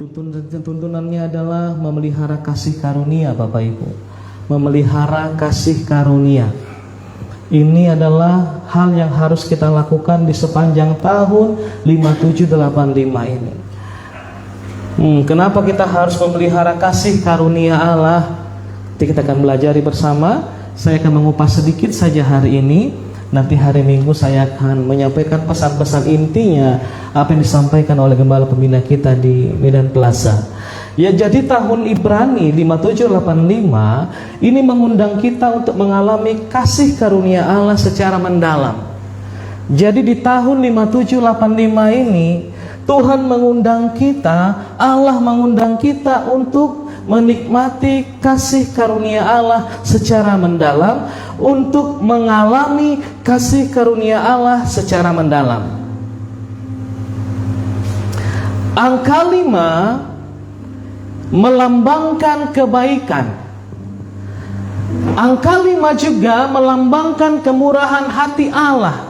Tuntunannya adalah memelihara kasih karunia, Bapak Ibu. Memelihara kasih karunia. Ini adalah hal yang harus kita lakukan di sepanjang tahun 5785 ini. Kenapa kita harus memelihara kasih karunia Allah? Nanti kita akan belajar bersama. Saya akan mengupas sedikit saja hari ini. Nanti hari Minggu saya akan menyampaikan pesan-pesan intinya apa yang disampaikan oleh gembala pembina kita di Medan Plaza. Ya, jadi tahun Ibrani 5785 ini mengundang kita untuk mengalami kasih karunia Allah secara mendalam. Jadi di tahun 5785 ini Tuhan mengundang kita, Allah mengundang kita untuk menikmati kasih karunia Allah secara mendalam, untuk mengalami kasih karunia Allah secara mendalam. Angka 5 melambangkan kebaikan. Angka 5 juga melambangkan kemurahan hati Allah.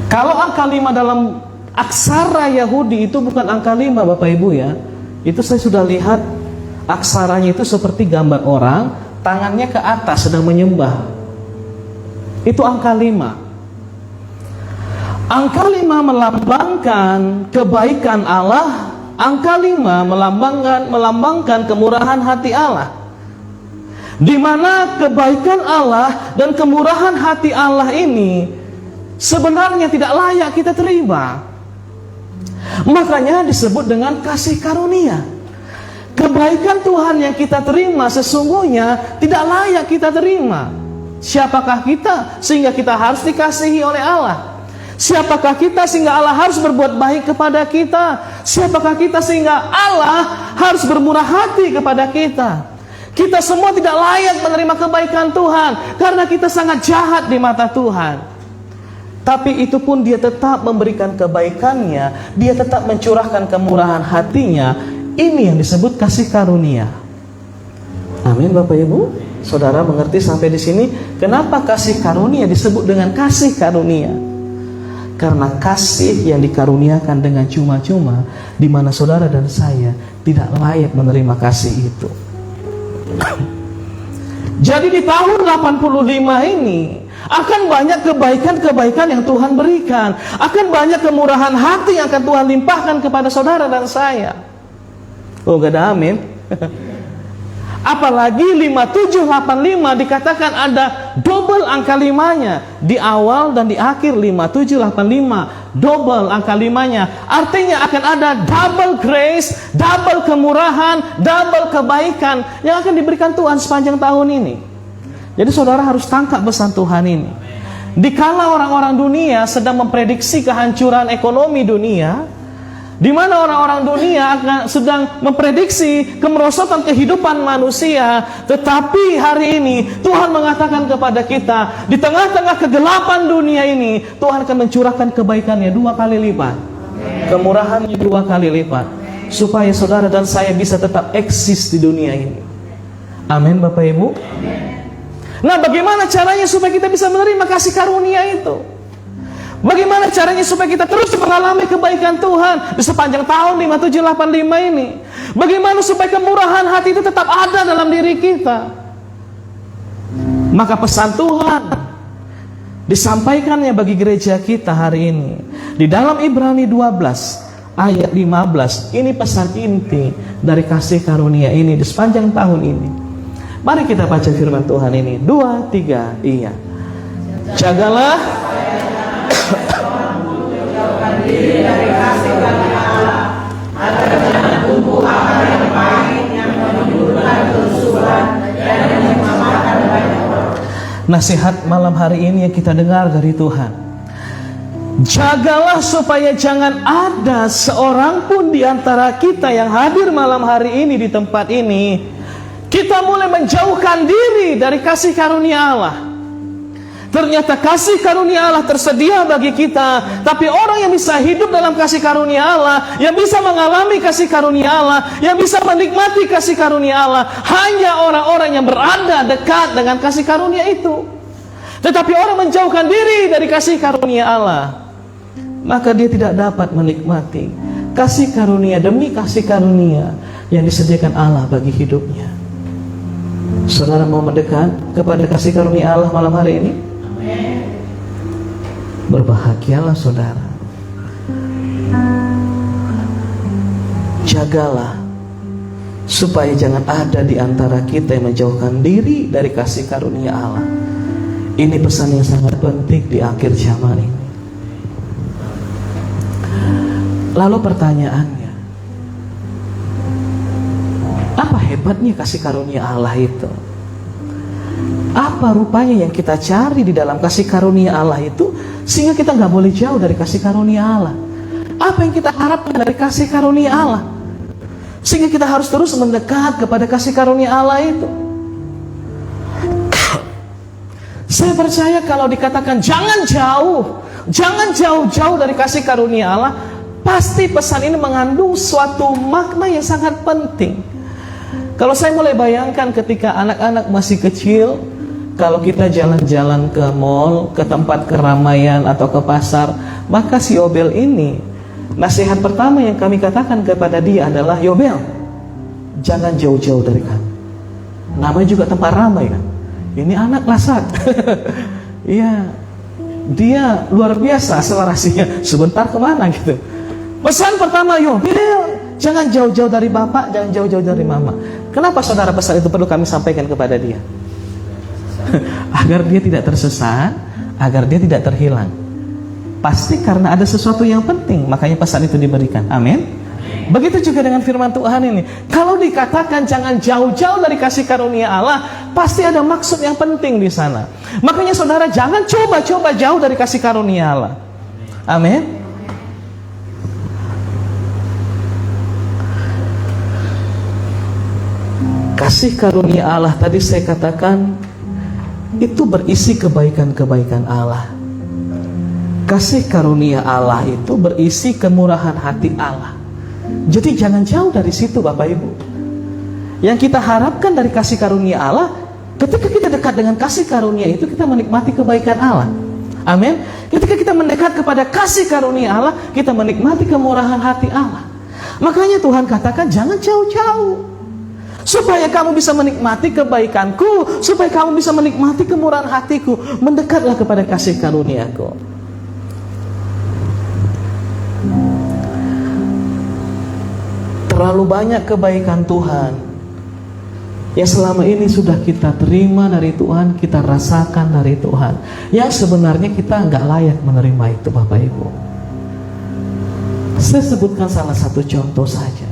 Kalau angka 5 dalam aksara Yahudi itu bukan angka 5, Bapak Ibu ya. Itu saya sudah lihat aksaranya itu seperti gambar orang, tangannya ke atas sedang menyembah. Itu angka 5. Angka 5 melambangkan kebaikan Allah. Angka 5 melambangkan kemurahan hati Allah. Di mana kebaikan Allah dan kemurahan hati Allah ini sebenarnya tidak layak kita terima. Makanya disebut dengan kasih karunia. Kebaikan Tuhan yang kita terima sesungguhnya tidak layak kita terima. Siapakah kita sehingga kita harus dikasihi oleh Allah? Siapakah kita sehingga Allah harus berbuat baik kepada kita? Siapakah kita sehingga Allah harus bermurah hati kepada kita? Kita semua tidak layak menerima kebaikan Tuhan karena kita sangat jahat di mata Tuhan. Tapi itu pun dia tetap memberikan kebaikannya, dia tetap mencurahkan kemurahan hatinya. Ini yang disebut kasih karunia. Amin, Bapak Ibu. Saudara mengerti sampai di sini? Kenapa kasih karunia disebut dengan kasih karunia? Karena kasih yang dikaruniakan dengan cuma-cuma, di mana saudara dan saya tidak layak menerima kasih itu. Jadi di tahun 85 ini akan banyak kebaikan-kebaikan yang Tuhan berikan, akan banyak kemurahan hati yang akan Tuhan limpahkan kepada saudara dan saya. Oh, gak ada amin. Apalagi 5785 dikatakan ada double angka 5-nya di awal dan di akhir 5785, double angka 5-nya. Artinya akan ada double grace, double kemurahan, double kebaikan yang akan diberikan Tuhan sepanjang tahun ini. Jadi saudara harus tangkap pesan Tuhan ini. Dikala orang-orang dunia sedang memprediksi kehancuran ekonomi dunia, di mana orang-orang dunia akan sedang memprediksi kemerosotan kehidupan manusia, tetapi hari ini Tuhan mengatakan kepada kita, di tengah-tengah kegelapan dunia ini Tuhan akan mencurahkan kebaikannya 2 kali lipat, kemurahannya 2 kali lipat, supaya saudara dan saya bisa tetap eksis di dunia ini. Amin, Bapak Ibu. Nah, bagaimana caranya supaya kita bisa menerima kasih karunia itu? Bagaimana caranya supaya kita terus mengalami kebaikan Tuhan di sepanjang tahun 5785 ini? Bagaimana supaya kemurahan hati itu tetap ada dalam diri kita? Maka pesan Tuhan disampaikannya bagi gereja kita hari ini di dalam Ibrani 12 ayat 15. Ini pesan inti dari kasih karunia ini di sepanjang tahun ini. Mari kita baca firman Tuhan ini. 2, 3, iya. Jagalah diri dari kasih karunia Allah, agar jangan tumbuh akar yang pahit yang menimbulkan kerusuhan dan menyesatkan banyak orang. Nasihat malam hari ini yang kita dengar dari Tuhan. Jagalah supaya jangan ada seorang pun di antara kita yang hadir malam hari ini di tempat ini, kita mulai menjauhkan diri dari kasih karunia Allah. Ternyata kasih karunia Allah tersedia bagi kita, tapi orang yang bisa hidup dalam kasih karunia Allah, yang bisa mengalami kasih karunia Allah, yang bisa menikmati kasih karunia Allah, hanya orang-orang yang berada dekat dengan kasih karunia itu. Tetapi orang menjauhkan diri dari kasih karunia Allah, maka dia tidak dapat menikmati kasih karunia demi kasih karunia yang disediakan Allah bagi hidupnya. Saudara mau mendekat kepada kasih karunia Allah malam hari ini? Berbahagialah saudara. Jagalah supaya jangan ada di antara kita yang menjauhkan diri dari kasih karunia Allah. Ini pesan yang sangat penting di akhir zaman ini. Lalu pertanyaannya, apa hebatnya kasih karunia Allah itu? Apa rupanya yang kita cari di dalam kasih karunia Allah itu sehingga kita nggak boleh jauh dari kasih karunia Allah? Apa yang kita harapkan dari kasih karunia Allah sehingga kita harus terus mendekat kepada kasih karunia Allah itu? Saya percaya kalau dikatakan jangan jauh-jauh dari kasih karunia Allah, pasti pesan ini mengandung suatu makna yang sangat penting. Kalau saya mulai bayangkan ketika anak-anak masih kecil, kalau kita jalan-jalan ke mall, ke tempat keramaian atau ke pasar, maka si Yobel ini, nasihat pertama yang kami katakan kepada dia adalah, Yobel, jangan jauh-jauh dari kami. Namanya juga tempat ramai kan. Ini anak lasak. Iya, dia luar biasa akselerasinya. Sebentar kemana gitu. Pesan pertama, Yobel, jangan jauh-jauh dari bapak, jangan jauh-jauh dari mama. Kenapa saudara pesan itu perlu kami sampaikan kepada dia? Agar dia tidak tersesat, agar dia tidak terhilang. Pasti karena ada sesuatu yang penting, makanya pesan itu diberikan. Amin. Begitu juga dengan firman Tuhan ini. Kalau dikatakan jangan jauh-jauh dari kasih karunia Allah, pasti ada maksud yang penting di sana. Makanya saudara jangan coba-coba jauh dari kasih karunia Allah. Amin. Kasih karunia Allah tadi saya katakan itu berisi kebaikan-kebaikan Allah. Kasih karunia Allah itu berisi kemurahan hati Allah. Jadi jangan jauh dari situ Bapak Ibu. Yang kita harapkan dari kasih karunia Allah, ketika kita dekat dengan kasih karunia itu, kita menikmati kebaikan Allah. Amin. Ketika kita mendekat kepada kasih karunia Allah, kita menikmati kemurahan hati Allah. Makanya Tuhan katakan jangan jauh-jauh, supaya kamu bisa menikmati kebaikanku, supaya kamu bisa menikmati kemurahan hatiku. Mendekatlah kepada kasih karuniaku. Terlalu banyak kebaikan Tuhan yang selama ini sudah kita terima dari Tuhan, kita rasakan dari Tuhan, yang sebenarnya kita nggak layak menerima itu Bapak Ibu. Saya sebutkan salah satu contoh saja.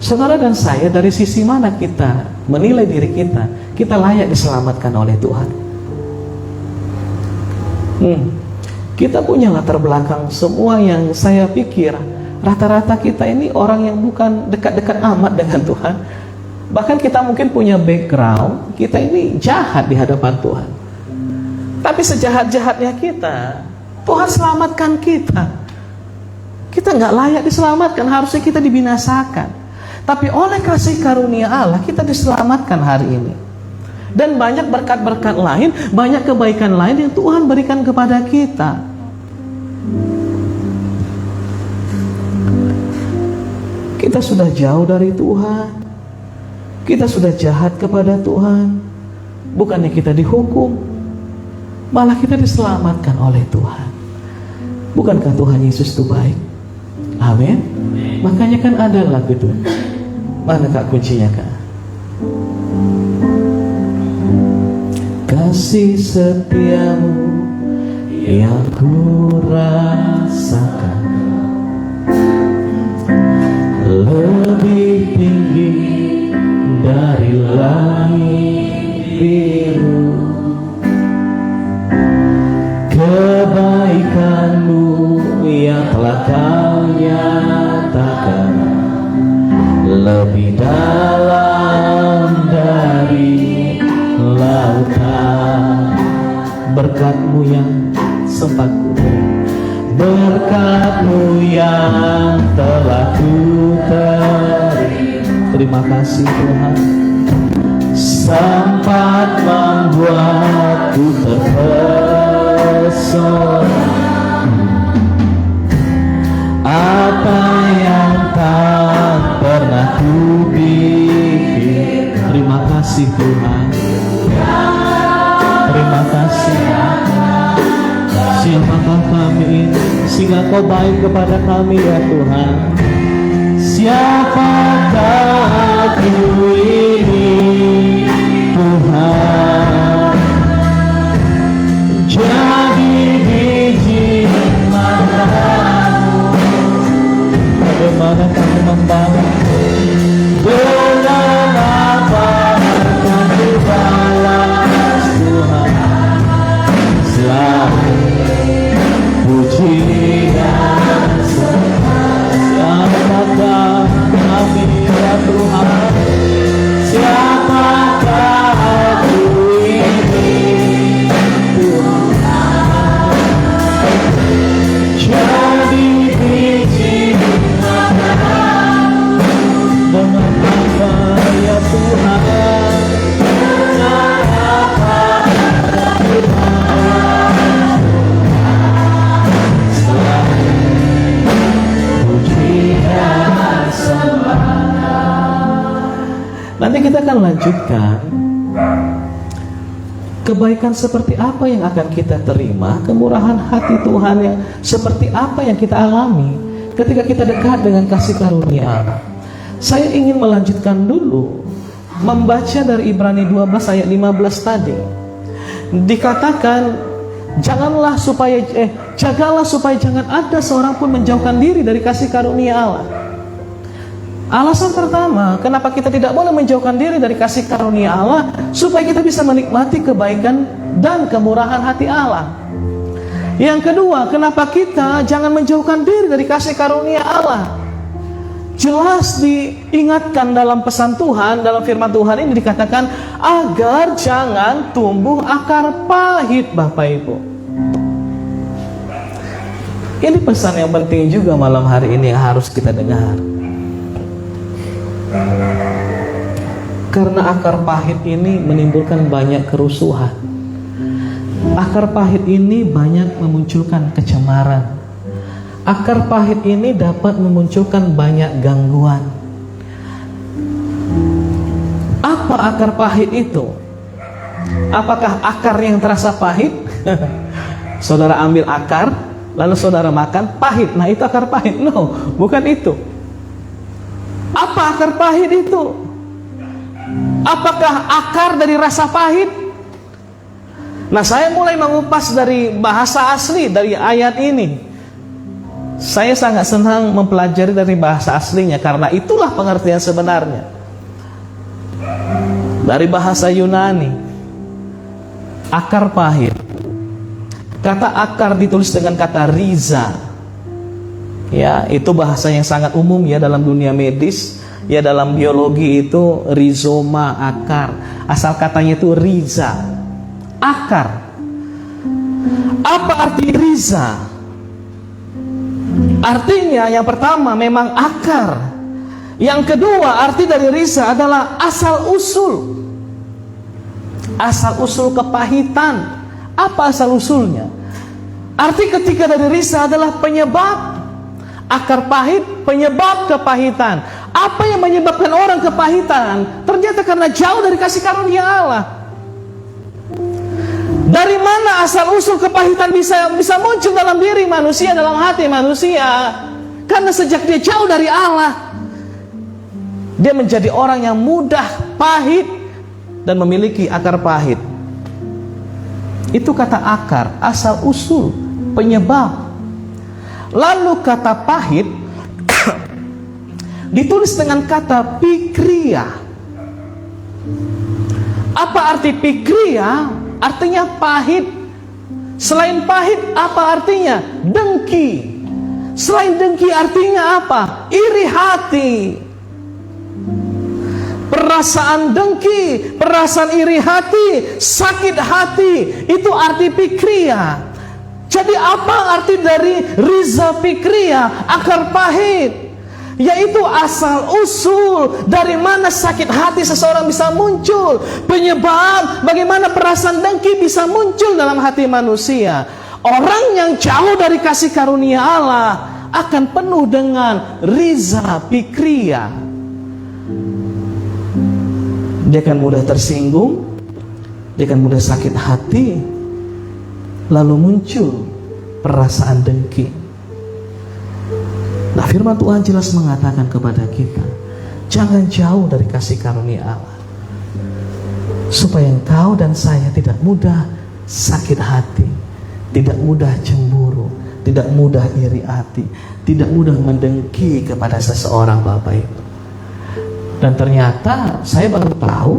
Saudara dan saya, dari sisi mana kita menilai diri kita layak diselamatkan oleh Tuhan? Kita punya latar belakang semua yang saya pikir rata-rata kita ini orang yang bukan dekat-dekat amat dengan Tuhan. Bahkan kita mungkin punya background, kita ini jahat di hadapan Tuhan. Tapi sejahat-jahatnya kita, Tuhan selamatkan kita. Kita nggak layak diselamatkan, harusnya kita dibinasakan. Tapi oleh kasih karunia Allah, kita diselamatkan hari ini. Dan banyak berkat-berkat lain, banyak kebaikan lain yang Tuhan berikan kepada kita. Kita sudah jauh dari Tuhan, kita sudah jahat kepada Tuhan. Bukannya kita dihukum, malah kita diselamatkan oleh Tuhan. Bukankah Tuhan Yesus itu baik? Amin. Makanya kan ada lagu itu. Mana kak kuncinya kak? Kasih setiamu yang ku rasakan lebih tinggi dari langit biru. Kebaikanmu yang telah kau nyatakan lebih dalam dari lautan. Berkat-Mu yang sempat ku beri, berkat-Mu yang telah ku terima. Terima kasih Tuhan, sempat membuatku terpesona. sehingga Kau baik kepada kami ya Tuhan. Siapakah aku ini Tuhan, jadi biji matamu. Bagaimana kami membangun, dengan apa akan dibalas Tuhan. Selalu puji dan sembah. Siapakah kami ya Tuhan, siapakah aku ini Tuhan, jadi biji matamu. Dengan apa ya Tuhan, dengan apa akan dibalas selalu puji dan sembah. Nanti kita akan lanjutkan kebaikan seperti apa yang akan kita terima, kemurahan hati Tuhan yang seperti apa yang kita alami ketika kita dekat dengan kasih karunia Allah. Saya ingin melanjutkan dulu membaca dari Ibrani 12 ayat 15 tadi. Dikatakan jagalah supaya jangan ada seorang pun menjauhkan diri dari kasih karunia Allah. Alasan pertama, kenapa kita tidak boleh menjauhkan diri dari kasih karunia Allah, supaya kita bisa menikmati kebaikan dan kemurahan hati Allah. Yang kedua, kenapa kita jangan menjauhkan diri dari kasih karunia Allah? Jelas diingatkan dalam pesan Tuhan, dalam firman Tuhan ini dikatakan agar jangan tumbuh akar pahit, Bapak Ibu. Ini pesan yang penting juga malam hari ini yang harus kita dengar. Karena akar pahit ini menimbulkan banyak kerusuhan. Akar pahit ini banyak memunculkan kecemaran. Akar pahit ini dapat memunculkan banyak gangguan. Apa akar pahit itu? Apakah akar yang terasa pahit? Saudara ambil akar, lalu saudara makan, pahit. Nah itu akar pahit. No, bukan itu. Apa akar pahit itu? Apakah akar dari rasa pahit? Nah, saya mulai mengupas dari bahasa asli dari ayat ini. Saya sangat senang mempelajari dari bahasa aslinya karena itulah pengertian sebenarnya. Dari bahasa Yunani, akar pahit. Kata akar ditulis dengan kata riza. Ya, itu bahasa yang sangat umum ya dalam dunia medis. Ya, dalam biologi itu rizoma, akar. Asal katanya itu riza, akar. Apa arti riza? Artinya yang pertama memang akar. Yang kedua, arti dari riza adalah asal usul. Asal usul kepahitan. Apa asal usulnya? Arti ketiga dari riza adalah penyebab. Akar pahit, penyebab kepahitan. Apa yang menyebabkan orang kepahitan? Ternyata karena jauh dari kasih karunia Allah. Dari mana asal usul kepahitan bisa muncul dalam diri manusia, dalam hati manusia? Karena sejak dia jauh dari Allah, dia menjadi orang yang mudah pahit dan memiliki akar pahit. Itu kata akar, asal usul, penyebab. Lalu kata pahit ditulis dengan kata pikria. Apa arti pikria? Artinya pahit. Selain pahit, apa artinya? Dengki. Selain dengki artinya apa? Iri hati. Perasaan dengki, perasaan iri hati, sakit hati, itu arti pikria. Jadi apa arti dari riza pikria, akar pahit? Yaitu asal usul dari mana sakit hati seseorang bisa muncul, penyebab bagaimana perasaan dengki bisa muncul dalam hati manusia. Orang yang jauh dari kasih karunia Allah akan penuh dengan riza pikria. Dia akan mudah tersinggung, dia akan mudah sakit hati, lalu muncul perasaan dengki. Nah, firman Tuhan jelas mengatakan kepada kita, jangan jauh dari kasih karunia Allah, supaya engkau dan saya tidak mudah sakit hati, tidak mudah cemburu, tidak mudah iri hati, tidak mudah mendengki kepada seseorang, Bapak Ibu. Dan ternyata saya baru tahu,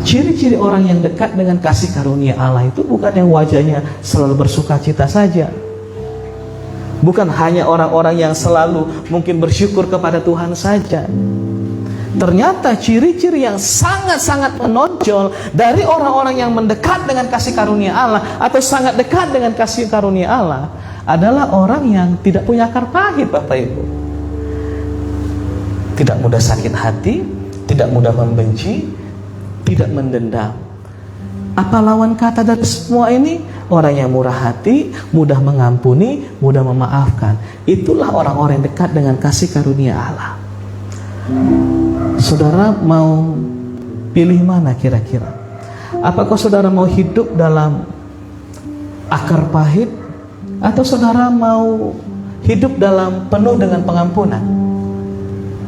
ciri-ciri orang yang dekat dengan kasih karunia Allah itu bukan yang wajahnya selalu bersuka cita saja, bukan hanya orang-orang yang selalu mungkin bersyukur kepada Tuhan saja. Ternyata ciri-ciri yang sangat-sangat menonjol dari orang-orang yang mendekat dengan kasih karunia Allah atau sangat dekat dengan kasih karunia Allah adalah orang yang tidak punya akar pahit, Bapak Ibu. Tidak mudah sakit hati, tidak mudah membenci, tidak mendendam. Apa lawan kata dari semua ini? Orang yang murah hati, mudah mengampuni, mudah memaafkan. Itulah orang-orang yang dekat dengan kasih karunia Allah. Saudara mau pilih mana kira-kira? Apakah saudara mau hidup dalam akar pahit, atau saudara mau hidup dalam penuh dengan pengampunan?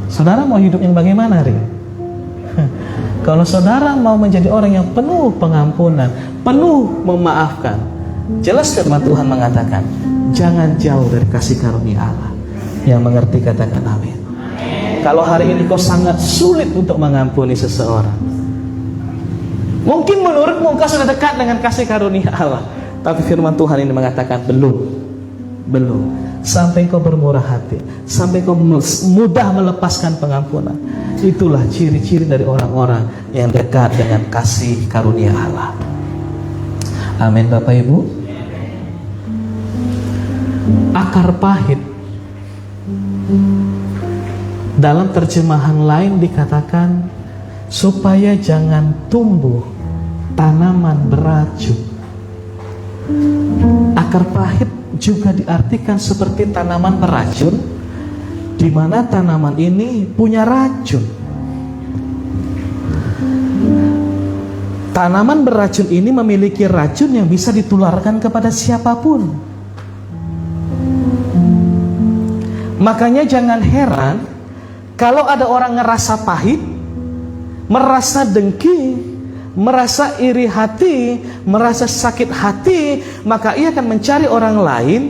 Saudara mau hidup yang bagaimana, Ri? Kalau saudara mau menjadi orang yang penuh pengampunan, penuh memaafkan, jelas firman Tuhan mengatakan, jangan jauh dari kasih karunia Allah. Yang mengerti katakan amin. Kalau hari ini kau sangat sulit untuk mengampuni seseorang, mungkin menurutmu kau sudah dekat dengan kasih karunia Allah, tapi firman Tuhan ini mengatakan belum. Sampai kau bermurah hati, sampai kau mudah melepaskan pengampunan. Itulah ciri-ciri dari orang-orang yang dekat dengan kasih karunia Allah. Amin, Bapak Ibu. Akar pahit, dalam terjemahan lain dikatakan supaya jangan tumbuh tanaman beracun. Akar pahit juga diartikan seperti tanaman beracun, di mana tanaman ini punya racun. Tanaman beracun ini memiliki racun yang bisa ditularkan kepada siapapun. Makanya jangan heran kalau ada orang ngerasa pahit, merasa dengki, merasa iri hati, merasa sakit hati, maka ia akan mencari orang lain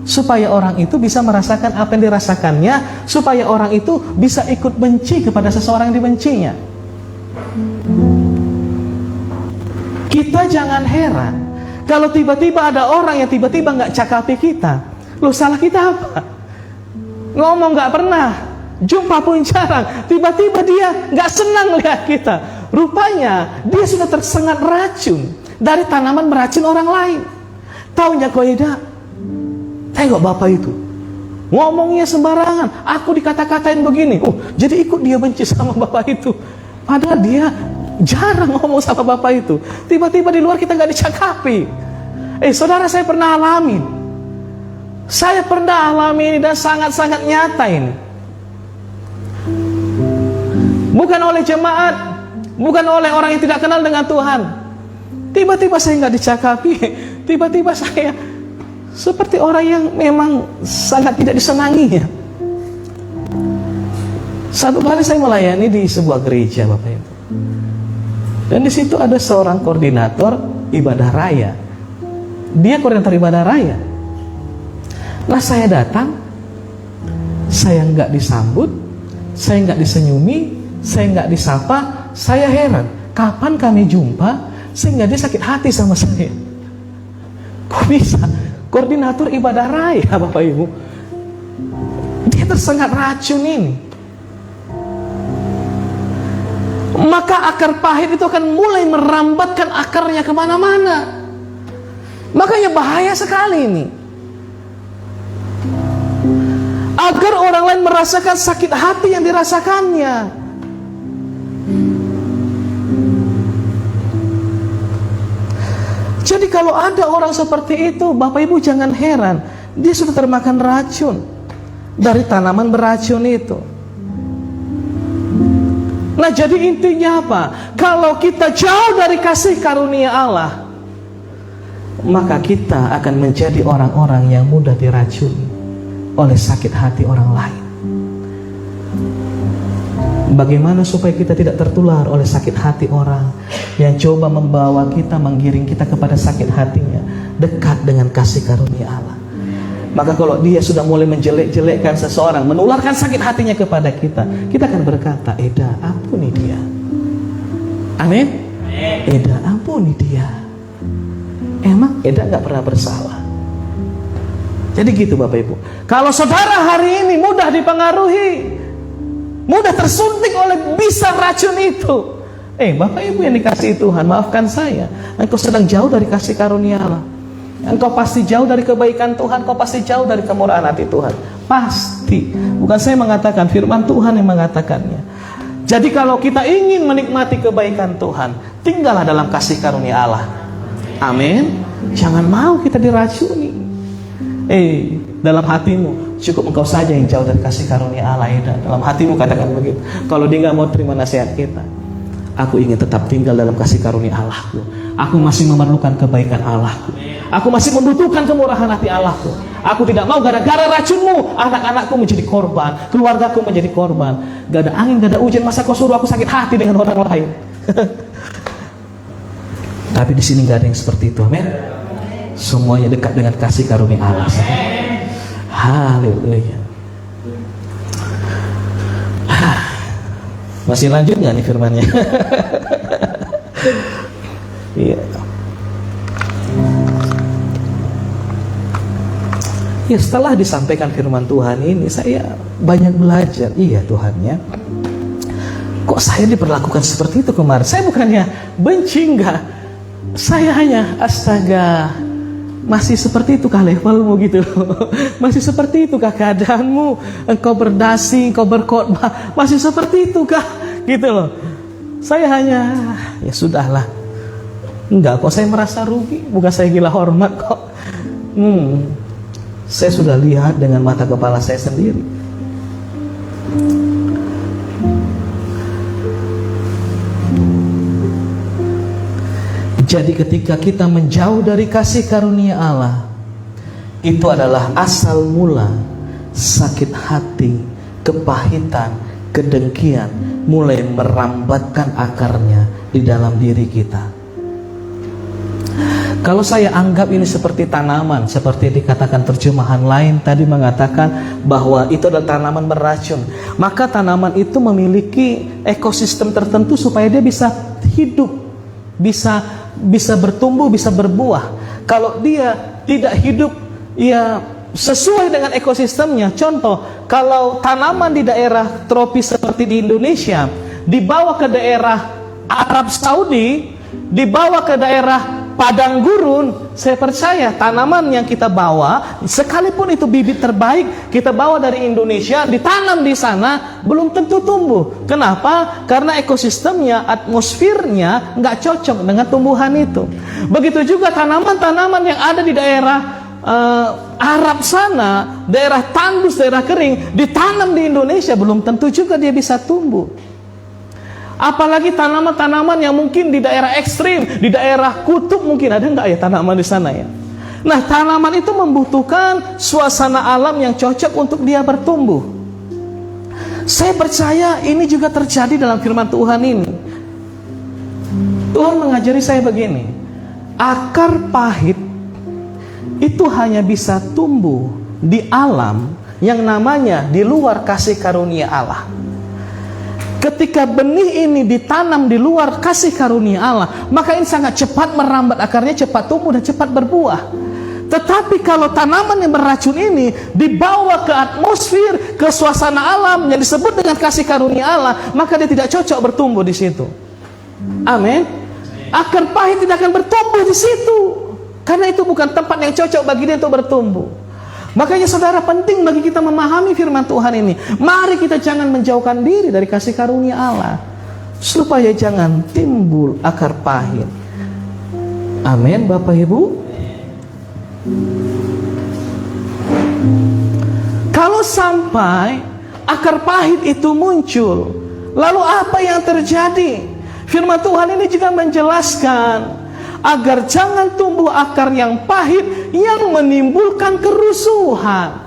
supaya orang itu bisa merasakan apa yang dirasakannya, supaya orang itu bisa ikut benci kepada seseorang yang dibencinya. Kita jangan heran kalau tiba-tiba ada orang yang tiba-tiba nggak cakapi kita. Loh, salah kita apa? Ngomong nggak pernah, jumpa pun jarang, tiba-tiba dia nggak senang lihat kita. Rupanya dia sudah tersengat racun dari tanaman beracun orang lain. Taunya kau tidak, tengok bapak itu ngomongnya sembarangan, aku dikata-katain begini. Oh, jadi ikut dia benci sama bapak itu. Padahal dia jarang ngomong sama bapak itu. Tiba-tiba di luar kita nggak dicakapi. Saudara, saya pernah alami. Saya pernah alami ini dan sangat-sangat nyata ini. Bukan oleh jemaat, bukan oleh orang yang tidak kenal dengan Tuhan. Tiba-tiba saya nggak dicakapi. Tiba-tiba saya seperti orang yang memang sangat tidak disenanginya. Satu kali saya melayani di sebuah gereja, Bapak Ibu. Dan di situ ada seorang koordinator ibadah raya. Dia koordinator ibadah raya. Nah, saya datang, saya nggak disambut, saya nggak disenyumi, saya nggak disapa. Saya heran, kapan kami jumpa sehingga dia sakit hati sama saya? Kok bisa? Koordinator ibadah raya, Bapak Ibu, dia tersengat racun ini. Maka akar pahit itu akan mulai merambatkan akarnya kemana-mana. Makanya bahaya sekali ini. Agar orang lain merasakan sakit hati yang dirasakannya. Jadi kalau ada orang seperti itu, Bapak Ibu jangan heran, dia sudah termakan racun dari tanaman beracun itu. Nah, jadi intinya apa? Kalau kita jauh dari kasih karunia Allah, maka kita akan menjadi orang-orang yang mudah diracuni. oleh sakit hati orang lain. Bagaimana supaya kita tidak tertular oleh sakit hati orang yang coba membawa kita, menggiring kita kepada sakit hatinya? Dekat dengan kasih karunia Allah. Maka kalau dia sudah mulai menjelek-jelekkan seseorang, menularkan sakit hatinya kepada kita, kita akan berkata, Eda, ampuni dia. Amin. Eda, ampuni dia. Emang Eda gak pernah bersalah. Jadi gitu Bapak Ibu. Kalau saudara hari ini mudah dipengaruhi, mudah tersuntik oleh bisa racun itu, Bapak Ibu yang dikasihi Tuhan, maafkan saya, engkau sedang jauh dari kasih karunia Allah. Engkau pasti jauh dari kebaikan Tuhan, engkau pasti jauh dari kemurahan hati Tuhan. Pasti. Bukan saya mengatakan, firman Tuhan yang mengatakannya. Jadi kalau kita ingin menikmati kebaikan Tuhan, tinggallah dalam kasih karunia Allah. Amin. Jangan mau kita diracuni. Dalam hatimu, cukup engkau saja yang jauh dari kasih karunia Allah. Dalam hatimu katakan begitu. Kalau dia gak mau terima nasihat kita, aku ingin tetap tinggal dalam kasih karunia Allahku. Aku masih memerlukan kebaikan Allahku. Aku masih membutuhkan kemurahan hati Allahku. Aku tidak mau gara-gara racunmu anak-anakku menjadi korban, keluargaku menjadi korban. Gak ada angin, gak ada hujan, masa kau suruh aku sakit hati dengan orang lain? Tapi di sini gak ada yang seperti itu. Amin. Semuanya dekat dengan kasih karunia Allah. Haleluya. Masih lanjut gak nih firmannya? Iya. Ya, setelah disampaikan firman Tuhan ini, saya banyak belajar. Iya Tuhannya, kok saya diperlakukan seperti itu kemarin? Saya bukannya benci, enggak. Saya hanya, astaga, masih seperti itu kah levelmu gitu? Masih seperti itu kah keadaanmu? Engkau berdasi, engkau berkhotbah, masih seperti itu kah? Gitu loh. Saya hanya, ya sudahlah. Enggak kok, saya merasa rugi. Bukan saya gila hormat kok. Saya sudah lihat dengan mata kepala saya sendiri. Jadi ketika kita menjauh dari kasih karunia Allah, itu adalah asal mula sakit hati, kepahitan, kedengkian mulai merambatkan akarnya di dalam diri kita. Kalau saya anggap ini seperti tanaman, seperti dikatakan terjemahan lain tadi mengatakan bahwa itu adalah tanaman beracun, maka tanaman itu memiliki ekosistem tertentu supaya dia bisa hidup, bisa bertumbuh, bisa berbuah. Kalau dia tidak hidup ya sesuai dengan ekosistemnya, contoh kalau tanaman di daerah tropis seperti di Indonesia dibawa ke daerah Arab Saudi, dibawa ke daerah padang gurun, saya percaya tanaman yang kita bawa, sekalipun itu bibit terbaik kita bawa dari Indonesia, ditanam di sana, belum tentu tumbuh. Kenapa? Karena ekosistemnya, atmosfernya nggak cocok dengan tumbuhan itu. Begitu juga tanaman-tanaman yang ada di daerah Arab sana, daerah tandus, daerah kering, ditanam di Indonesia, belum tentu juga dia bisa tumbuh. Apalagi tanaman-tanaman yang mungkin di daerah ekstrim, di daerah kutub, mungkin ada nggak ya tanaman di sana ya? Nah, tanaman itu membutuhkan suasana alam yang cocok untuk dia bertumbuh. Saya percaya ini juga terjadi dalam firman Tuhan ini. Tuhan mengajari saya begini, akar pahit itu hanya bisa tumbuh di alam yang namanya di luar kasih karunia Allah. Ketika benih ini ditanam di luar kasih karunia Allah, maka ini sangat cepat merambat akarnya, cepat tumbuh dan cepat berbuah. Tetapi kalau tanaman yang beracun ini dibawa ke atmosfer, ke suasana alam yang disebut dengan kasih karunia Allah, maka dia tidak cocok bertumbuh di situ. Amin. Akar pahit tidak akan bertumbuh di situ, karena itu bukan tempat yang cocok bagi dia untuk bertumbuh. Makanya saudara, penting bagi kita memahami firman Tuhan ini. Mari kita jangan menjauhkan diri dari kasih karunia Allah, supaya jangan timbul akar pahit. Amin Bapak Ibu. Kalau sampai akar pahit itu muncul, lalu apa yang terjadi? Firman Tuhan ini juga menjelaskan agar jangan tumbuh akar yang pahit yang menimbulkan kerusuhan.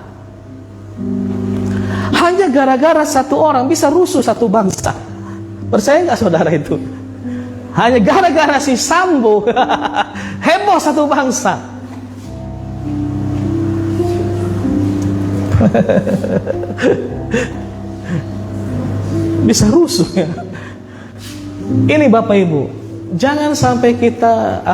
Hanya gara-gara satu orang bisa rusuh satu bangsa. Percaya nggak saudara itu? Hanya gara-gara si Sambo heboh satu bangsa. Bisa rusuh ya. Ini Bapak Ibu, jangan sampai kita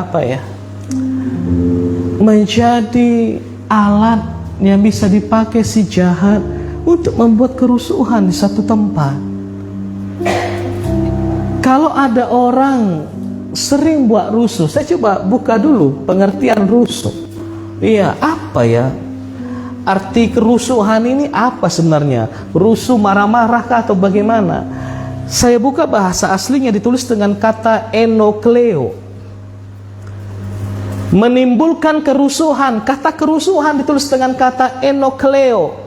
menjadi alat yang bisa dipakai si jahat untuk membuat kerusuhan di satu tempat. Kalau ada orang sering buat rusuh, saya coba buka dulu pengertian rusuh. Iya, apa ya? Arti kerusuhan ini apa sebenarnya? Rusuh marah-marah kah atau bagaimana? Saya buka bahasa aslinya ditulis dengan kata enokleo. Menimbulkan kerusuhan. Kata kerusuhan ditulis dengan kata enokleo,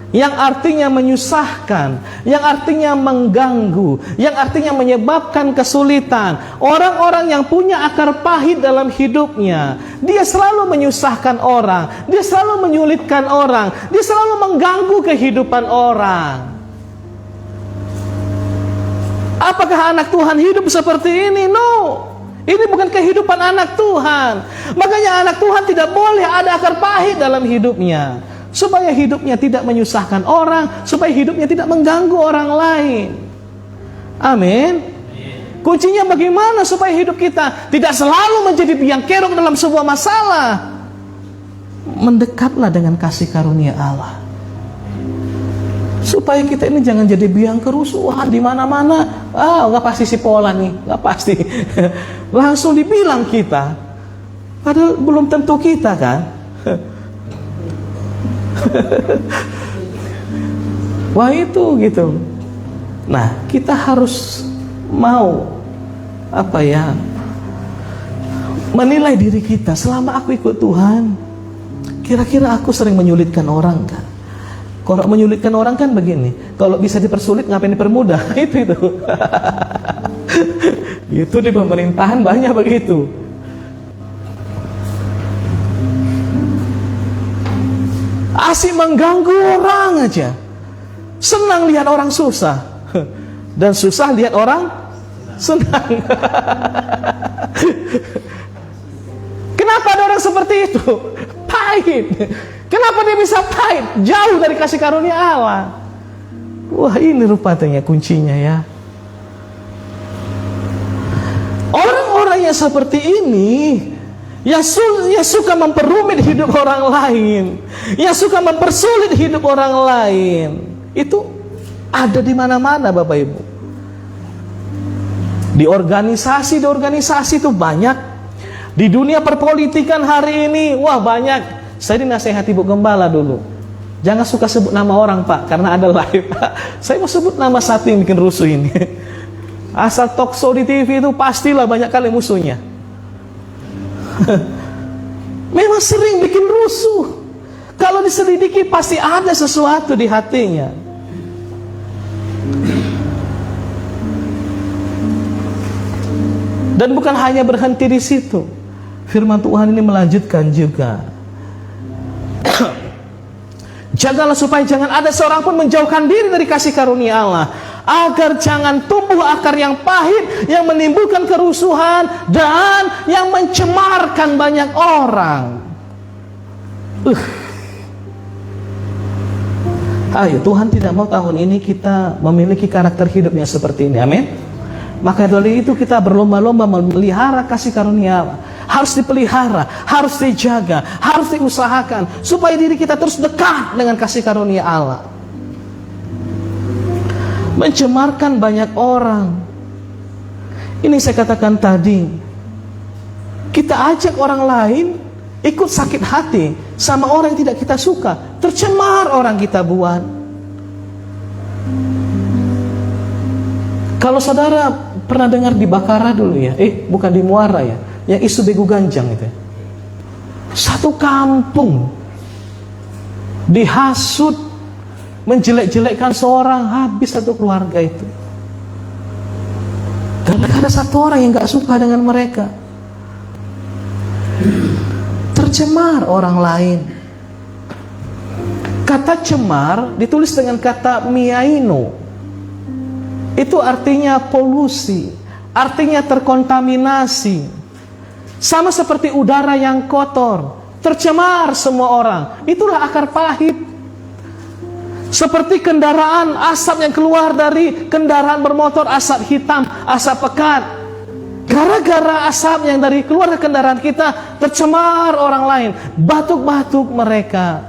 yang artinya menyusahkan, yang artinya mengganggu, yang artinya menyebabkan kesulitan. Orang-orang yang punya akar pahit dalam hidupnya, dia selalu menyusahkan orang, dia selalu menyulitkan orang, dia selalu mengganggu kehidupan orang. Apakah anak Tuhan hidup seperti ini? No, ini bukan kehidupan anak Tuhan. Makanya anak Tuhan tidak boleh ada akar pahit dalam hidupnya, supaya hidupnya tidak menyusahkan orang, supaya hidupnya tidak mengganggu orang lain. Amin. Kuncinya bagaimana supaya hidup kita tidak selalu menjadi biang kerok dalam sebuah masalah? Mendekatlah dengan kasih karunia Allah, supaya kita ini jangan jadi biang kerusuhan di mana-mana. Nggak pasti si Pola nih, nggak pasti. Langsung dibilang kita, padahal belum tentu kita kan. Wah itu gitu. Nah, kita harus mau menilai diri kita. Selama aku ikut Tuhan, kira-kira aku sering menyulitkan orang kan? Kalau menyulitkan orang kan begini, kalau bisa dipersulit ngapain dipermudah? Itu itu di pemerintahan banyak begitu. Asik mengganggu orang aja. Senang lihat orang susah, dan susah lihat orang senang. Kenapa ada orang seperti itu? Pahit. Kenapa dia bisa pahit? Jauh dari kasih karunia Allah. Wah, ini rupanya kuncinya ya. Orang-orang yang seperti ini, yang suka memperumit hidup orang lain, yang suka mempersulit hidup orang lain, itu ada di mana-mana Bapak Ibu. Di organisasi itu banyak. Di dunia perpolitikan hari ini, wah banyak. Saya dinasehati Ibu Gembala dulu, jangan suka sebut nama orang Pak, karena ada live. Saya mau sebut nama satu yang bikin rusuh ini. Asal talk show di TV itu pastilah banyak kali musuhnya. Memang sering bikin rusuh. Kalau diselidiki pasti ada sesuatu di hatinya. Dan bukan hanya berhenti di situ. Firman Tuhan ini melanjutkan juga. Jagalah supaya jangan ada seorang pun menjauhkan diri dari kasih karunia Allah, agar jangan tumbuh akar yang pahit, yang menimbulkan kerusuhan dan yang mencemarkan banyak orang. Ayo, Tuhan tidak mau tahun ini kita memiliki karakter hidup yang seperti ini. Amin. Maka dari itu kita berlomba-lomba memelihara kasih karunia Allah. Harus dipelihara, harus dijaga, harus diusahakan, supaya diri kita terus dekat dengan kasih karunia Allah. Mencemarkan banyak orang. Ini saya katakan tadi, kita ajak orang lain ikut sakit hati sama orang yang tidak kita suka, tercemar orang kita buat. Kalau saudara pernah dengar di Bakara dulu ya, bukan di Muara ya, yang isu begu ganjang itu, satu kampung dihasut, menjelek-jelekkan seorang, habis satu keluarga itu. Karena ada satu orang yang gak suka dengan mereka, tercemar orang lain. Kata cemar ditulis dengan kata miaino. Itu artinya polusi, artinya terkontaminasi. Sama seperti udara yang kotor, tercemar semua orang. Itulah akar pahit. Seperti kendaraan, asap yang keluar dari kendaraan bermotor, asap hitam, asap pekat. Gara-gara asap yang dari keluar dari kendaraan kita, tercemar orang lain. Batuk-batuk mereka,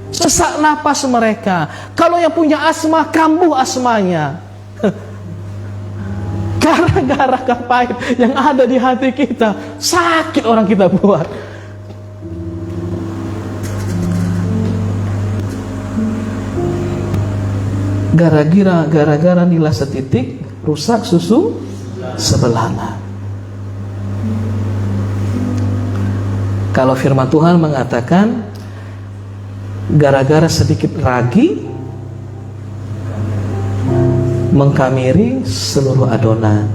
sesak napas mereka. Kalau yang punya asma, kambuh asmanya. Gara-gara akar pahit yang ada di hati kita, sakit orang kita buat. Gara-gara nila setitik, rusak susu sebelanga. Kalau firman Tuhan mengatakan, gara-gara sedikit ragi mengkamiri seluruh adonan.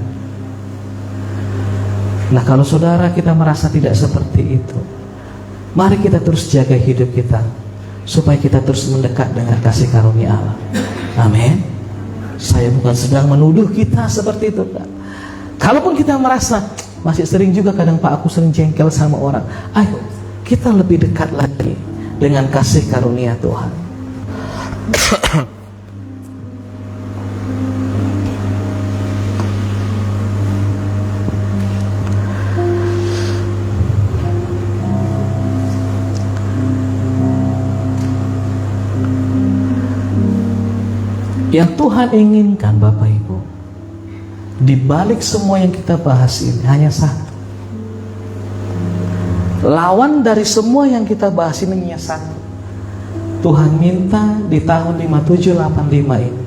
Nah, kalau saudara kita merasa tidak seperti itu, mari kita terus jaga hidup kita supaya kita terus mendekat dengan kasih karunia Allah. Amin. Saya bukan sedang menuduh kita seperti itu, Pak. Kalaupun kita merasa masih sering juga kadang Pak aku sering jengkel sama orang, ayo kita lebih dekat lagi dengan kasih karunia Tuhan. Yang Tuhan inginkan Bapak Ibu, di balik semua yang kita bahas ini hanya satu. Lawan dari semua yang kita bahas ini hanya satu. Tuhan minta di tahun 5785 ini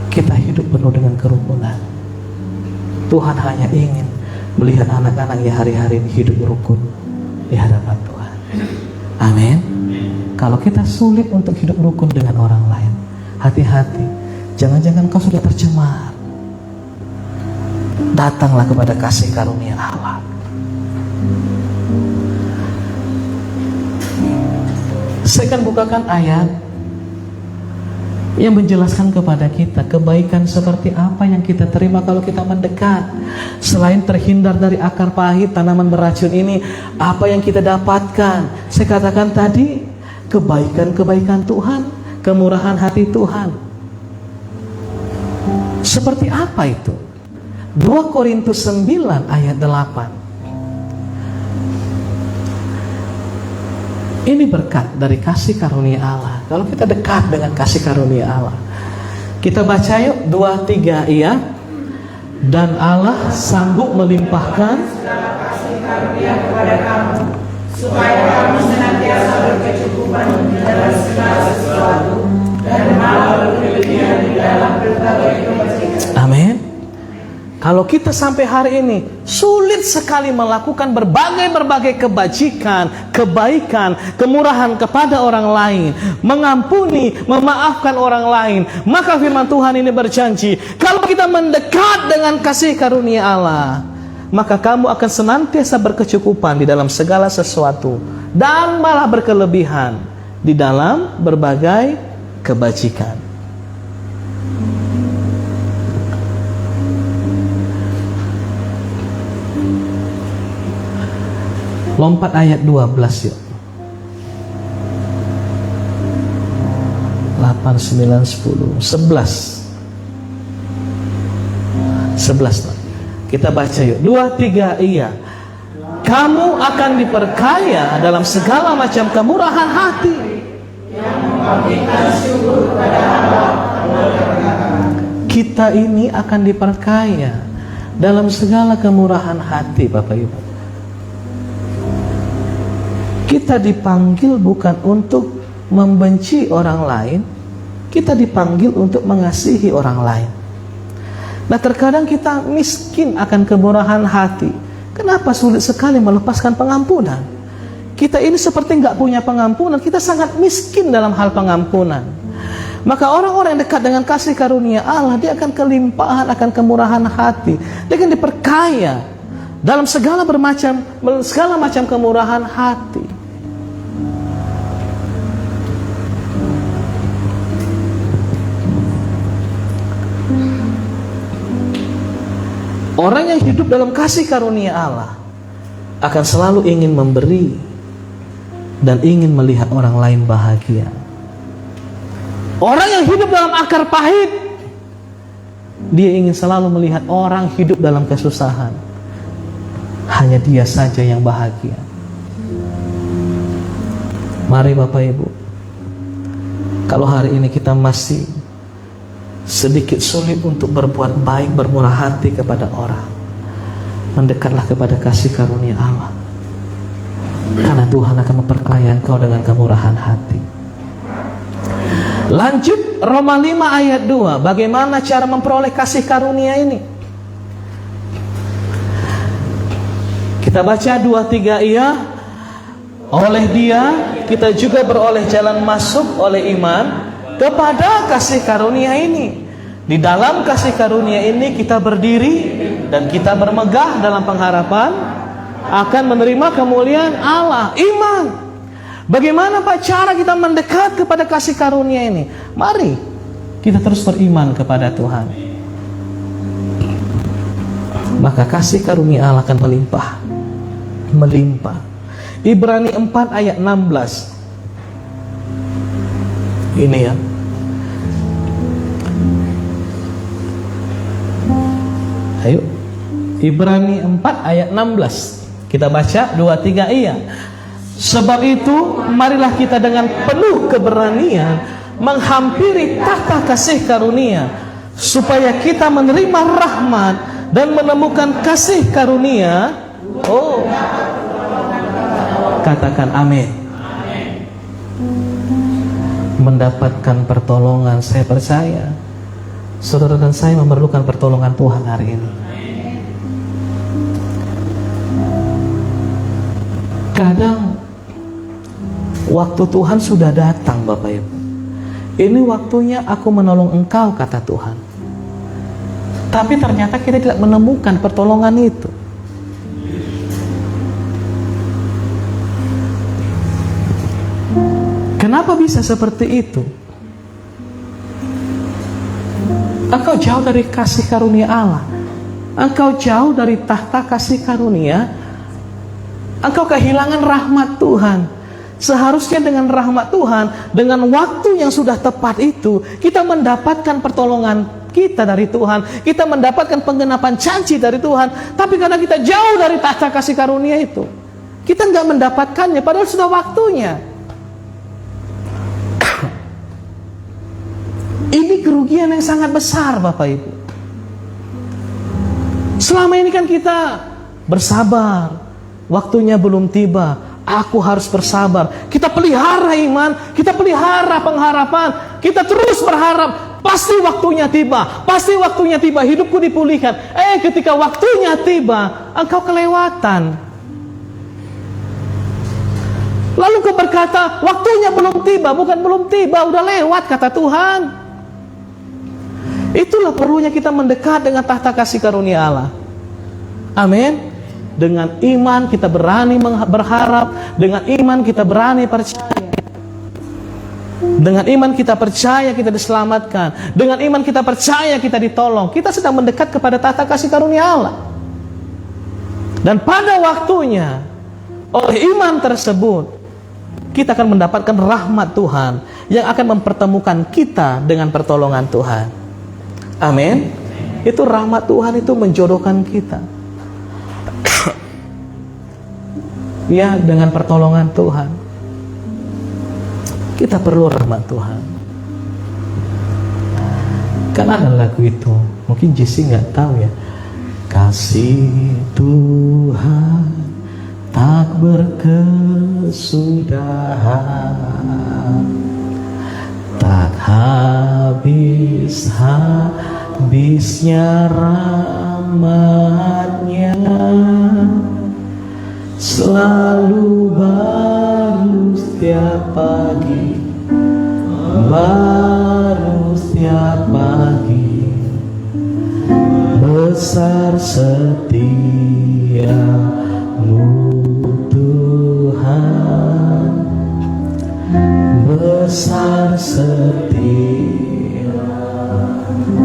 kita hidup penuh dengan kerukunan. Tuhan hanya ingin melihat anak-anak yang hari-hari ini hidup rukun di hadapan Tuhan. Amin. Kalau kita sulit untuk hidup rukun dengan orang lain, hati-hati, jangan-jangan kau sudah tercemar. Datanglah kepada kasih karunia Allah. Saya akan bukakan ayat yang menjelaskan kepada kita kebaikan seperti apa yang kita terima kalau kita mendekat. Selain terhindar dari akar pahit tanaman beracun ini, apa yang kita dapatkan? Saya katakan tadi, kebaikan-kebaikan Tuhan, kemurahan hati Tuhan. Seperti apa itu? 2 Korintus 9 ayat 8. Ini berkat dari kasih karunia Allah. Kalau kita dekat dengan kasih karunia Allah, kita baca yuk 2-3 iya. Dan Allah sanggup melimpahkan kasih karunia kepada kamu, supaya kamu senantiasa berkecukupan dalam segala sesuatu dan malah berkelebihan di dalam berbagai kebajikan. Amin. Kalau kita sampai hari ini sulit sekali melakukan berbagai kebajikan, kebaikan, kemurahan kepada orang lain, mengampuni, memaafkan orang lain, maka firman Tuhan ini berjanji, kalau kita mendekat dengan kasih karunia Allah, maka kamu akan senantiasa berkecukupan di dalam segala sesuatu dan malah berkelebihan di dalam berbagai kebajikan. Lompat ayat 12 yuk. 8, 9, 10, 11. Kita baca yuk. 2, 3, iya. Kamu akan diperkaya dalam segala macam kemurahan hati, yang membangkitkan syukur kepada Allah. Kita ini akan diperkaya dalam segala kemurahan hati, Bapak Ibu. Kita dipanggil bukan untuk membenci orang lain, kita dipanggil untuk mengasihi orang lain. Nah, terkadang kita miskin akan kemurahan hati. Kenapa sulit sekali melepaskan pengampunan? Kita ini seperti nggak punya pengampunan, kita sangat miskin dalam hal pengampunan. Maka orang-orang yang dekat dengan kasih karunia Allah, dia akan kelimpahan, akan kemurahan hati. Dia akan diperkaya dalam segala macam kemurahan hati. Orang yang hidup dalam kasih karunia Allah akan selalu ingin memberi dan ingin melihat orang lain bahagia. Orang yang hidup dalam akar pahit, dia ingin selalu melihat orang hidup dalam kesusahan. Hanya dia saja yang bahagia. Mari Bapak Ibu, kalau hari ini kita masih sedikit sulit untuk berbuat baik, bermurah hati kepada orang, mendekatlah kepada kasih karunia Allah, karena Tuhan akan memperkaya engkau dengan kemurahan hati. Lanjut, Roma 5 ayat 2. Bagaimana cara memperoleh kasih karunia ini? Kita baca 2-3 iya. Oleh Dia kita juga beroleh jalan masuk oleh iman kepada kasih karunia ini. Di dalam kasih karunia ini kita berdiri dan kita bermegah dalam pengharapan akan menerima kemuliaan Allah. Iman. Bagaimana Pak cara kita mendekat kepada kasih karunia ini? Mari kita terus beriman kepada Tuhan, maka kasih karunia Allah akan melimpah. Ibrani 4 ayat 16. Ini ya. Ayo, Ibrani 4 ayat 16. Kita baca 2-3 iya. Sebab itu marilah kita dengan penuh keberanian menghampiri tahta kasih karunia, supaya kita menerima rahmat dan menemukan kasih karunia. Oh, katakan amin. Mendapatkan pertolongan. Saya percaya saudara dan saya memerlukan pertolongan Tuhan hari ini. Kadang waktu Tuhan sudah datang Bapak Ibu. Ini waktunya aku menolong engkau, kata Tuhan. Tapi ternyata kita tidak menemukan pertolongan itu. Kenapa bisa seperti itu? Engkau jauh dari kasih karunia Allah. Engkau jauh dari tahta kasih karunia. Engkau kehilangan rahmat Tuhan. Seharusnya dengan rahmat Tuhan, dengan waktu yang sudah tepat itu, kita mendapatkan pertolongan kita dari Tuhan. Kita mendapatkan penggenapan janji dari Tuhan. Tapi karena kita jauh dari tahta kasih karunia itu, kita nggak mendapatkannya, padahal sudah waktunya. Ini kerugian yang sangat besar Bapak Ibu. Selama ini kan kita bersabar, waktunya belum tiba, aku harus bersabar. Kita pelihara iman, kita pelihara pengharapan, kita terus berharap, pasti waktunya tiba, pasti waktunya tiba, hidupku dipulihkan. Ketika waktunya tiba, engkau kelewatan. Lalu kau berkata, waktunya belum tiba. Bukan belum tiba, udah lewat, kata Tuhan. Itulah perlunya kita mendekat dengan tahta kasih karunia Allah. Amin. Dengan iman kita berani berharap, dengan iman kita berani percaya. Dengan iman kita percaya kita diselamatkan, dengan iman kita percaya kita ditolong. Kita sedang mendekat kepada tahta kasih karunia Allah. Dan pada waktunya, oleh iman tersebut, kita akan mendapatkan rahmat Tuhan yang akan mempertemukan kita dengan pertolongan Tuhan. Amin. Itu rahmat Tuhan itu menjodohkan kita. Ya, dengan pertolongan Tuhan. Kita perlu rahmat Tuhan. Kan ada lagu itu, mungkin Jesse nggak tahu ya. Kasih Tuhan tak berkesudahan, tak habisnya rahmat-Nya, selalu baru setiap pagi, baru setiap pagi. Besar setia-Mu Tuhan, besar setia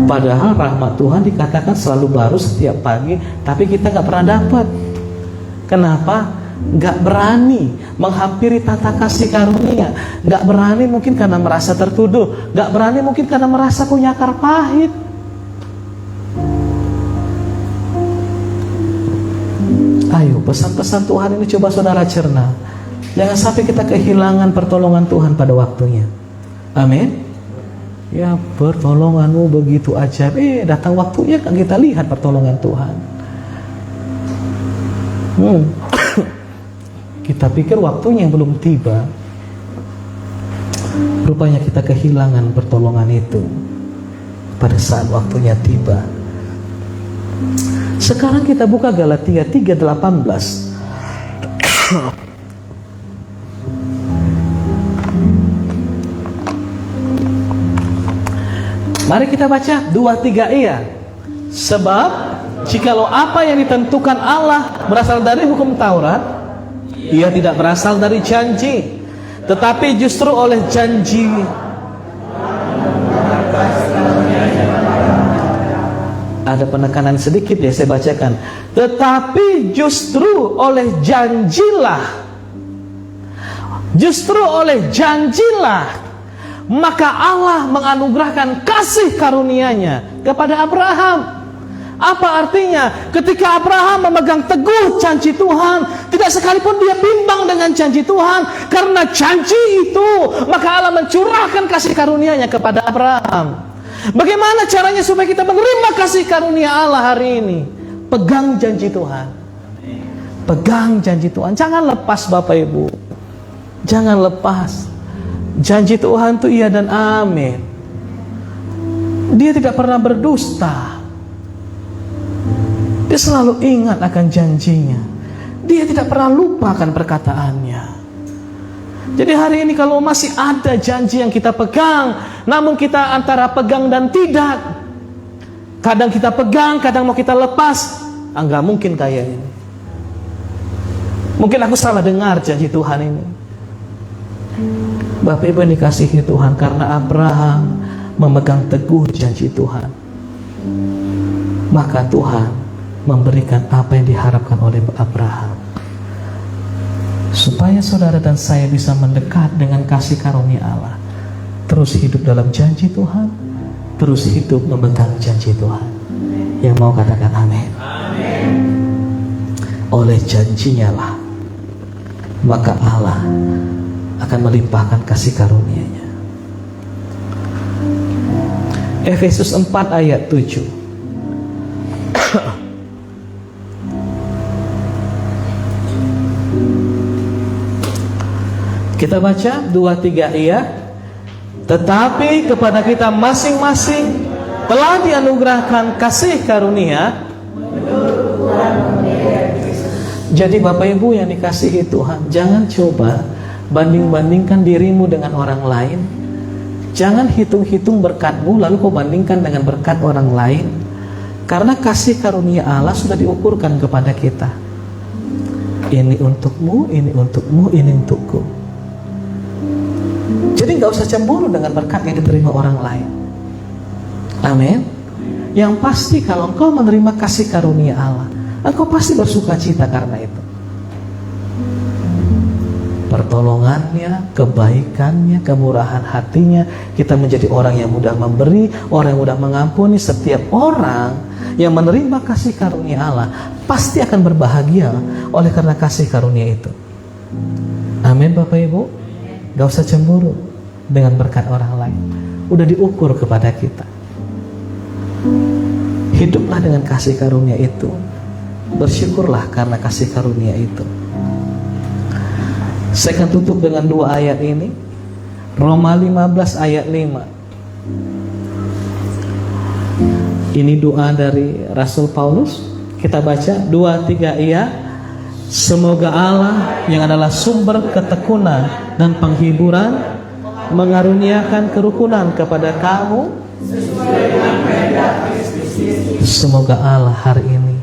Padahal rahmat Tuhan dikatakan selalu baru setiap pagi, tapi kita nggak pernah dapat. Kenapa? Nggak berani menghampiri tata kasih karunia. Nggak berani mungkin karena merasa tertuduh, nggak berani mungkin karena merasa punya akar pahit. Ayo, pesan-pesan Tuhan ini coba saudara cerna. Jangan sampai kita kehilangan pertolongan Tuhan pada waktunya. Amin. Ya, pertolonganmu begitu ajaib. Datang waktunya kan kita lihat pertolongan Tuhan. Kita pikir waktunya yang belum tiba. Rupanya kita kehilangan pertolongan itu pada saat waktunya tiba. Sekarang kita buka Galatia 3:18. Mari kita baca 2-3 iya. Sebab jikalau apa yang ditentukan Allah berasal dari hukum Taurat, ia tidak berasal dari janji, tetapi justru oleh janji. Ada penekanan sedikit ya, saya bacakan. Tetapi justru oleh janjilah, justru oleh janjilah, maka Allah menganugerahkan kasih karunia-Nya kepada Abraham. Apa artinya? Ketika Abraham memegang teguh janji Tuhan, tidak sekalipun dia bimbang dengan janji Tuhan, karena janji itu, maka Allah mencurahkan kasih karunia-Nya kepada Abraham. Bagaimana caranya supaya kita menerima kasih karunia Allah hari ini? Pegang janji Tuhan. Pegang janji Tuhan. Jangan lepas Bapak Ibu. Jangan lepas. Janji Tuhan itu iya dan amin. Dia tidak pernah berdusta. Dia selalu ingat akan janjinya. Dia tidak pernah lupa akan perkataannya. Jadi hari ini kalau masih ada janji yang kita pegang, namun kita antara pegang dan tidak. Kadang kita pegang, kadang mau kita lepas. Enggak mungkin kayak ini. Mungkin aku salah dengar janji Tuhan ini. Bapak Ibu yang dikasihi Tuhan, karena Abraham memegang teguh janji Tuhan, maka Tuhan memberikan apa yang diharapkan oleh Abraham, supaya saudara dan saya bisa mendekat dengan kasih karunia Allah, terus hidup dalam janji Tuhan, terus hidup memegang janji Tuhan. Yang mau katakan amin? Amin. Oleh janjinya lah, maka Allah akan melimpahkan kasih karunia-Nya. Efesus 4 ayat 7. Kita baca 2-3 iya. Tetapi kepada kita masing-masing telah dianugerahkan kasih karunia. Jadi Bapak Ibu yang dikasihi Tuhan, jangan coba banding-bandingkan dirimu dengan orang lain. Jangan hitung-hitung berkatmu lalu kau bandingkan dengan berkat orang lain. Karena kasih karunia Allah sudah diukurkan kepada kita. Ini untukmu, ini untukmu, ini untukku. Jadi gak usah cemburu dengan berkat yang diterima orang lain. Amin. Yang pasti kalau engkau menerima kasih karunia Allah, engkau pasti bersuka cita karena itu. Pertolongannya, kebaikannya, kemurahan hatinya, kita menjadi orang yang mudah memberi, orang yang mudah mengampuni. Setiap orang yang menerima kasih karunia Allah pasti akan berbahagia oleh karena kasih karunia itu. Amin Bapak Ibu. Gak usah cemburu dengan berkat orang lain. Udah diukur kepada kita. Hiduplah dengan kasih karunia itu. Bersyukurlah karena kasih karunia itu. Saya akan tutup dengan 2 ayat ini. Roma 15 ayat 5. Ini doa dari Rasul Paulus. Kita baca 2-3 iya. Semoga Allah yang adalah sumber ketekunan dan penghiburan mengaruniakan kerukunan kepada kamu. Semoga Allah hari ini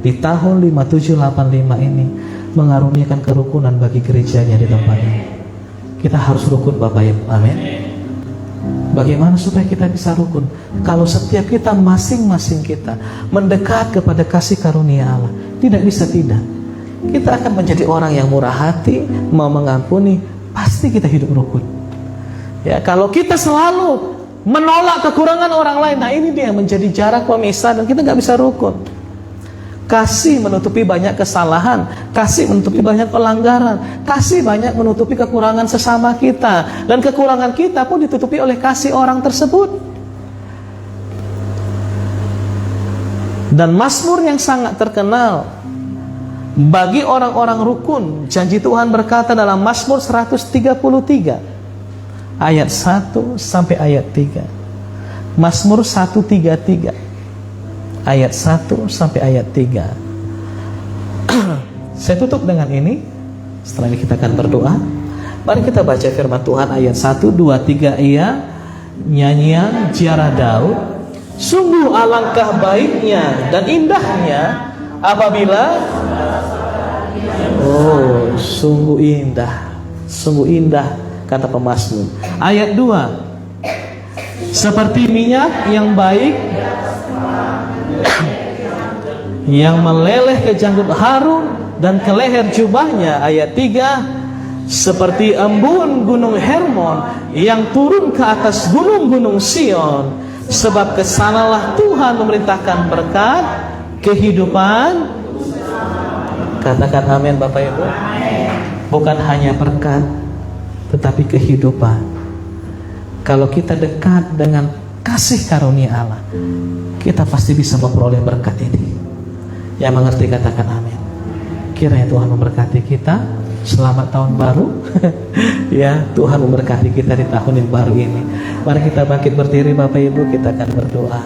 di tahun 5785 ini mengaruniakan kerukunan bagi gerejanya di tempat ini. Kita harus rukun Bapak Ibu. Amin. Bagaimana supaya kita bisa rukun? Kalau setiap kita masing-masing kita mendekat kepada kasih karunia Allah, tidak bisa tidak. Kita akan menjadi orang yang murah hati, mau mengampuni, pasti kita hidup rukun. Ya, kalau kita selalu menolak kekurangan orang lain, nah ini dia menjadi jarak pemisah dan kita nggak bisa rukun. Kasih menutupi banyak kesalahan, kasih menutupi banyak pelanggaran, kasih banyak menutupi kekurangan sesama kita, dan kekurangan kita pun ditutupi oleh kasih orang tersebut. Dan mazmur yang sangat terkenal bagi orang-orang rukun, janji Tuhan berkata dalam Mazmur 133 ayat 1 sampai ayat 3. Mazmur 133 ayat 1 sampai ayat 3. Saya tutup dengan ini. Setelah ini kita akan berdoa. Mari kita baca firman Tuhan ayat 1, 2, 3. Ia nyanyian ziarah Daud. Sungguh alangkah baiknya dan indahnya apabila sungguh indah kata pemazmur. Ayat 2, seperti minyak yang baik yang meleleh ke janggut Harun dan ke leher jubahnya. Ayat 3, seperti embun gunung Hermon yang turun ke atas gunung-gunung Sion, sebab kesanalah Tuhan memerintahkan berkat kehidupan. Katakan amin Bapak Ibu. Bukan hanya berkat, tetapi kehidupan. Kalau kita dekat dengan kasih karunia Allah, kita pasti bisa memperoleh berkat ini. Yang mengerti katakan amin. Kiranya Tuhan memberkati kita. Selamat tahun baru. Ya, Tuhan memberkati kita di tahun yang baru ini. Mari kita bangkit berdiri Bapak Ibu, kita akan berdoa.